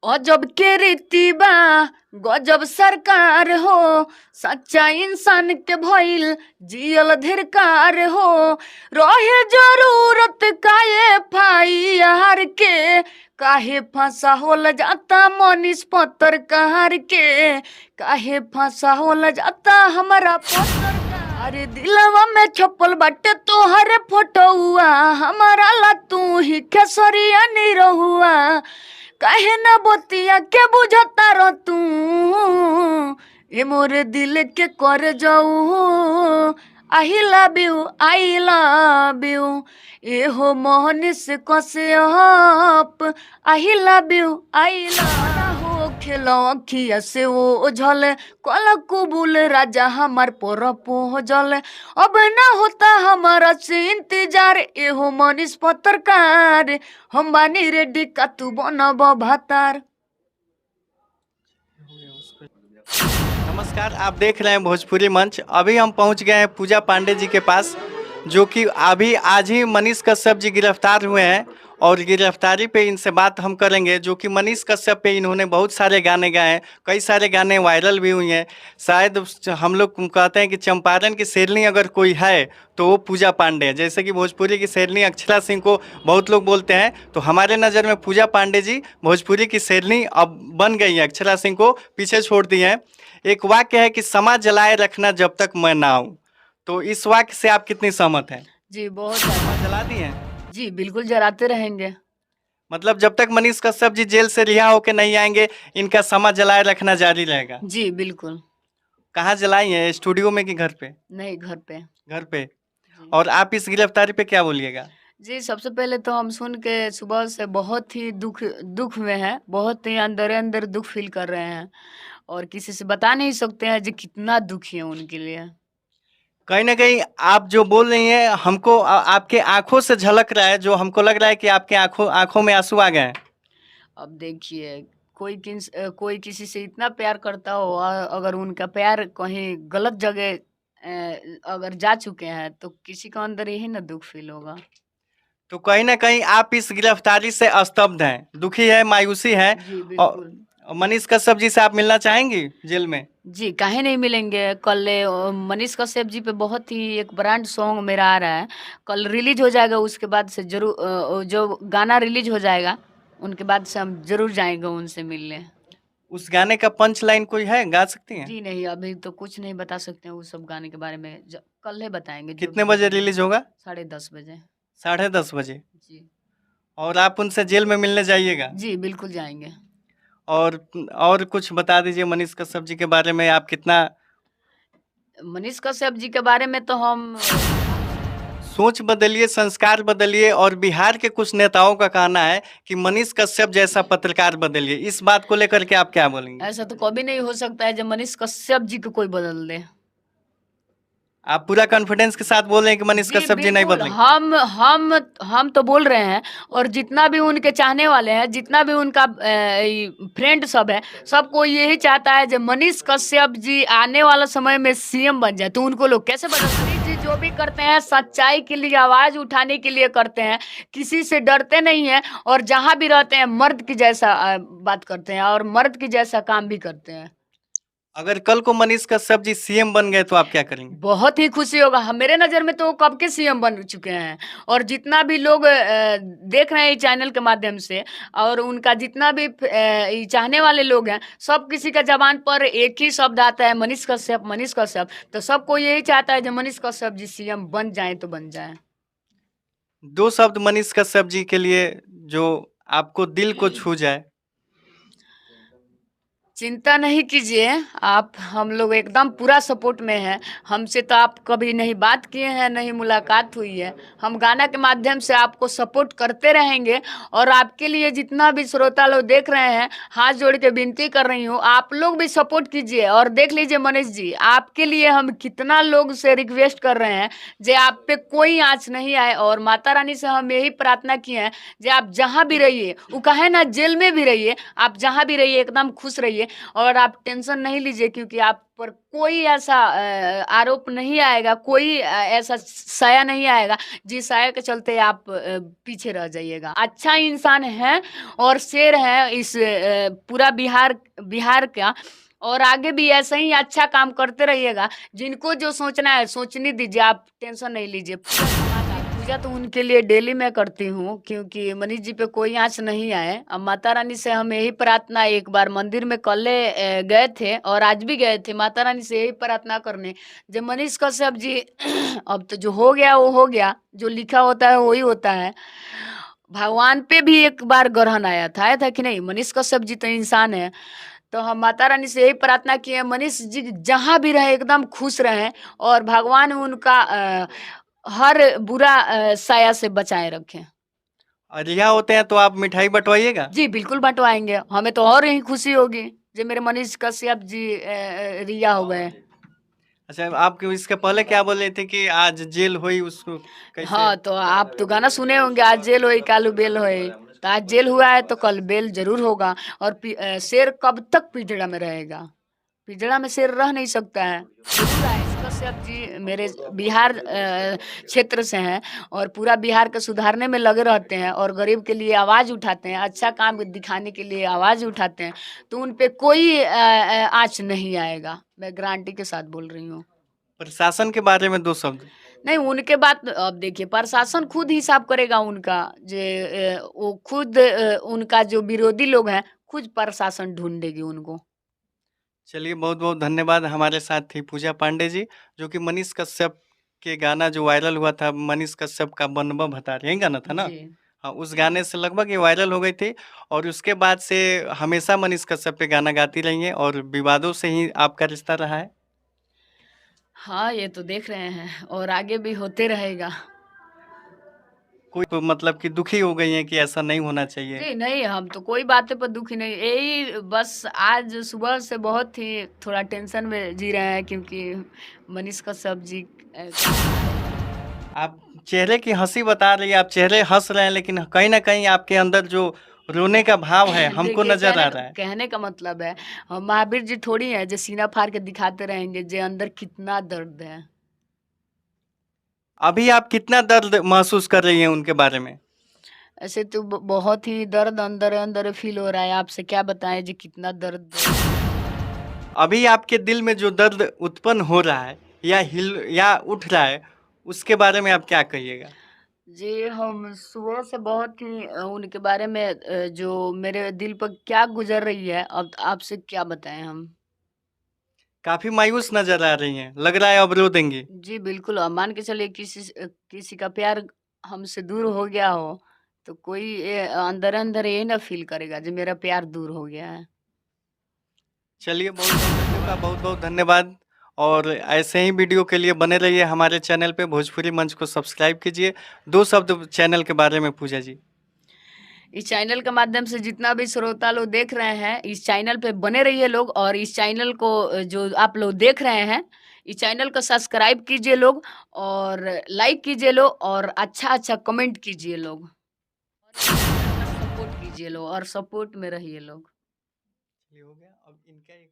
अजब के रीति बा गजब सरकार हो, सच्चा इंसान के भइल जियल धिरकार हो। रहे जरूरत काहे फाइयार के, काहे फंसा होल जाता मनीष पत्रकार के, काहे फंसा होल जाता हमारा पत्रकार। अरे दिलवा में छपल बाटे तोहरे फोटोआ, हमारा ला तू ही खेसरिया निरहुआ। काहे ना बतिया के बुझता रह तू, ए मोरे दिल के कर जाऊ। I love you I love you, ए हो Mohnish Kashyap. I love you I love हो खेलो अखिया से वो झल, कल कुबुल राजा हमार पर पहुँचल। अब ना होता हमारा से इंतजार, ए हो मनीष पत्रकार। हम बानी रेडी का तू बनब भातार। नमस्कार, आप देख रहे हैं भोजपुरी मंच। अभी हम पहुंच गए हैं पूजा पांडे जी के पास, जो कि अभी आज ही मनीष कश्यप जी गिरफ्तार हुए हैं और गिरफ्तारी पे इनसे बात हम करेंगे। जो कि मनीष कश्यप पे इन्होंने बहुत सारे गाने गाए हैं, कई सारे गाने वायरल भी हुए हैं। शायद हम लोग कहते हैं कि चंपारण की शेरनी अगर कोई है तो वो पूजा पांडे है। जैसे कि भोजपुरी की शेरनी अक्षरा सिंह को बहुत लोग बोलते हैं, तो हमारे नज़र में पूजा पांडे जी भोजपुरी की शेरनी अब बन गई है, अक्षरा सिंह को पीछे छोड़ दी हैं। एक वाक्य है कि समा जलाए रखना जब तक मैं ना आऊं, तो इस वाक्य से आप कितनी सहमत हैं? जी बहुत समा जला दी हैं? जी बिल्कुल जलाते रहेंगे। मतलब जब तक मनीष कश्यप जी जेल से रिहा होकर नहीं आएंगे, इनका समा जलाए रखना जारी रहेगा? जी बिल्कुल। कहाँ जलाई हैं, स्टूडियो में कि घर पे? नहीं, घर पे। घर पे। जी। और आप इस गिरफ्तारी पे क्या बोलिएगा? जी, सबसे पहले तो हम सुन के सुबह से बहुत ही दुख दुख में हैं, बहुत ही अंदर-अंदर दुख फ़ील कर रहे हैं और किसी से बता नहीं सकते हैं जी कितना दुखी है उनके लिए। कहीं ना कहीं आप जो बोल रही हैं हमको आपके आंखों से झलक रहा है, जो हमको लग रहा है कि आपके आंखों आंखों में आंसू आ गए हैं। अब देखिए, कोई किसी से इतना प्यार करता हो अगर उनका प्यार कहीं गलत जगह अगर जा चुके हैं तो किसी के अंदर यही ना दुःख फ़ील होगा। तो कहीं ना कहीं आप इस गिरफ्तारी से स्तब्ध हैं, दुखी है, मायूसी है। जी, और बिल्कुल। मनीष कश्यप जी से आप मिलना चाहेंगी जेल में? जी, काहे नहीं मिलेंगे। कल मनीष कश्यप जी पे बहुत ही एक ब्रांड सॉन्ग मेरा आ रहा है, कल रिलीज़ हो जाएगा। उसके बाद से ज़रूर जो गाना रिलीज़ हो जाएगा, उनके बाद से हम ज़रूर जाएँगे उनसे मिलने। उस गाने का पंच लाइन कोई है, गा सकती हैं? जी नहीं, अभी तो कुछ नहीं बता सकते हैं उस सब गाने के बारे में। कल ही बताएँगे जो कितने भी बजे बताएँगे। रिलीज होगा? 10:30 बजे। 10:30 बजे। जी। और आप उनसे जेल में मिलने जाइएगा? जी, बिल्कुल जाएँगे। और और कुछ बता दीजिए मनीष कश्यप जी के बारे में, आप कितना मनीष कश्यप जी के बारे में तो हम सोच बदलिए, संस्कार बदलिए। और बिहार के कुछ नेताओं का कहना है कि मनीष कश्यप जैसा पत्रकार बदलिए। इस बात को लेकर के आप क्या बोलेंगे? ऐसा तो कभी नहीं हो सकता है जब मनीष कश्यप जी को कोई बदल दे। आप पूरा कॉन्फिडेंस के साथ बोल रहे हैं कि मनीष जी, कश्यप जी नहीं बिल्कुल। बदलेंगे? हम तो बोल रहे हैं और जितना भी उनके चाहने वाले हैं, जितना भी उनका फ्रेंड सब है, सबको यही चाहता है कि मनीष कश्यप जी आने वाला समय में सीएम बन जाए, तो उनको लोग कैसे बदल सकते हैं? मनीष जी जो भी करते हैं सच्चाई के लिए, आवाज़ उठाने के लिए करते हैं, किसी से डरते नहीं हैं और जहाँ भी रहते हैं मर्द की जैसा बात करते हैं और मर्द की जैसा काम भी करते हैं। अगर कल को मनीष कश्यप जी सीएम बन गए तो आप क्या करेंगे? बहुत ही खुशी होगा। मेरे नज़र में तो वो कब के सीएम बन चुके हैं और जितना भी लोग देख रहे हैं इस चैनल के माध्यम से और उनका जितना भी ये चाहने वाले लोग हैं, सब किसी का ज़बान पर एक ही शब्द आता है मनीष कश्यप, मनीष कश्यप। तो सबको यही चाहता है जो मनीष कश्यप जी सीएम बन जाएँ तो बन जाएँ। 2 शब्द मनीष कश्यप जी के लिए जो आपको दिल को छू जाए। चिंता नहीं कीजिए आप, हम लोग एकदम पूरा सपोर्ट में हैं। हमसे तो आप कभी नहीं बात किए हैं, नहीं मुलाकात हुई है। हम गाना के माध्यम से आपको सपोर्ट करते रहेंगे और आपके लिए जितना भी श्रोता लोग देख रहे हैं, हाथ जोड़ के विनती कर रही हूँ, आप लोग भी सपोर्ट कीजिए। और देख लीजिए मनीष जी, आपके लिए हम कितना लोग से रिक्वेस्ट कर रहे हैं जे आप पे कोई आँच नहीं आए और माता रानी से हम यही प्रार्थना किए हैं जे आप जहाँ भी रहिए, वो कहे ना जेल में भी रहिए, आप जहाँ भी रहिए एकदम खुश रहिए। लीजिए और आप टेंशन नहीं लीजिए, क्योंकि आप पर कोई ऐसा आरोप नहीं आएगा, कोई ऐसा साया नहीं आएगा जिस साया के चलते आप पीछे रह जाइएगा। अच्छा इंसान है और शेर है इस पूरा बिहार का, और आगे भी ऐसे ही अच्छा काम करते रहिएगा। जिनको जो सोचना है सोचने दीजिए, आप टेंशन नहीं लीजिए। पूजा तो उनके लिए डेली मैं करती हूँ, क्योंकि मनीष जी पे कोई आँच नहीं आए। अब माता रानी से हम यही प्रार्थना, एक बार मंदिर में कल गए थे और आज भी गए थे माता रानी से यही प्रार्थना करने, जब मनीष कश्यप जी अब तो जो हो गया वो हो गया, जो लिखा होता है वही होता है। भगवान पे भी एक बार ग्रहण आया था कि नहीं, मनीष कश्यप जी तो इंसान है। तो हम माता रानी से यही प्रार्थना किए मनीष जी जहाँ भी रहे एकदम खुश रहें, और भगवान उनका हर बुरा साया से बचाए रखें। और रिहा होते हैं तो आप मिठाई बंटवाइएगा। जी बिल्कुल बंटवाएंगे, हमें तो और ही खुशी होगी जो मेरे मनीष कश्यप जी रिया हो गए। अच्छा, आप इसके पहले क्या बोल रहे थे कि आज जेल हुई, उसको कैसे? हाँ, तो आप तो गाना सुने होंगे, आज जेल होई कालू बेल होई। तो आज जेल हुआ है तो कल बेल जरूर होगा। और शेर कब तक पिंजड़ा में रहेगा? पिंजड़ा में शेर रह नहीं सकता है। कश्यप जी मेरे बिहार क्षेत्र से हैं और पूरा बिहार को सुधारने में लगे रहते हैं और गरीब के लिए आवाज़ उठाते हैं, अच्छा काम दिखाने के लिए आवाज़ उठाते हैं। तो उन पे कोई आँच नहीं आएगा, मैं गारंटी के साथ बोल रही हूँ। प्रशासन के बारे में 2 शब्द। नहीं, उनके बात अब देखिए, प्रशासन खुद हिसाब करेगा उनका, वो खुद उनका जो विरोधी लोग हैं खुद प्रशासन ढूंढेगी उनको। चलिए, बहुत-बहुत धन्यवाद। हमारे साथ थी पूजा पांडे जी, जो कि मनीष कश्यप के गाना जो वायरल हुआ था, मनीष कश्यप का बनवा भतार, यही गाना था ना? जी। हाँ, उस गाने से लगभग ये वायरल हो गई थी और उसके बाद से हमेशा मनीष कश्यप पे गाना गाती रही हैं और विवादों से ही आपका रिश्ता रहा है। हाँ, ये तो देख रहे हैं और आगे भी होते रहेगा। कोई तो मतलब कि दुखी हो गई हैं कि ऐसा नहीं होना चाहिए। जी नहीं, हम तो कोई बातें पर दुखी नहीं, यही बस आज सुबह से बहुत ही थोड़ा टेंशन में जी रहे हैं, क्योंकि मनीष कश्यप जी आप चेहरे की हँसी बता रही हैं, आप चेहरे हँस रहे हैं, लेकिन कहीं न कहीं आपके अंदर जो रोने का भाव है, हमको देखिए, नज़र आ रहा है। कहने का मतलब है, हम महावीर जी थोड़ी हैं जो सीना फाड़ के दिखाते रहेंगे जे अंदर कितना दर्द है। अभी आप कितना दर्द महसूस कर रही हैं उनके बारे में? ऐसे तो बहुत ही दर्द अंदर अंदर फील हो रहा है, आपसे क्या बताएं जी कितना दर्द। अभी आपके दिल में जो दर्द उत्पन्न हो रहा है या उठ रहा है, उसके बारे में आप क्या कहिएगा? जी, हम सुबह से बहुत ही उनके बारे में जो मेरे दिल पर क्या गुजर रही है, अब आपसे क्या बताएं हम। काफ़ी मायूस नज़र आ रही हैं, लग रहा है अब रो देंगी। जी बिल्कुल, अब मान के चलिए किसी का प्यार हमसे दूर हो गया हो, तो कोई अंदर अंदर ये ना फील करेगा जो मेरा प्यार दूर हो गया है। चलिए, बहुत-बहुत धन्यवाद और ऐसे ही वीडियो के लिए बने रहिए हमारे चैनल पे। भोजपुरी मंच को सब्सक्राइब कीजिए। 2 शब्द चैनल के बारे में पूजा जी। इस चैनल के माध्यम से जितना भी श्रोता लोग देख रहे हैं, इस चैनल पे बने रहिए लोग, और इस चैनल को जो आप लोग देख रहे हैं, इस चैनल को सब्सक्राइब कीजिए लोग, और लाइक कीजिए लोग, और अच्छा कमेंट कीजिए लोग, सपोर्ट कीजिए लोग, और सपोर्ट में रहिए लोग। ये हो गया, अब इनका एक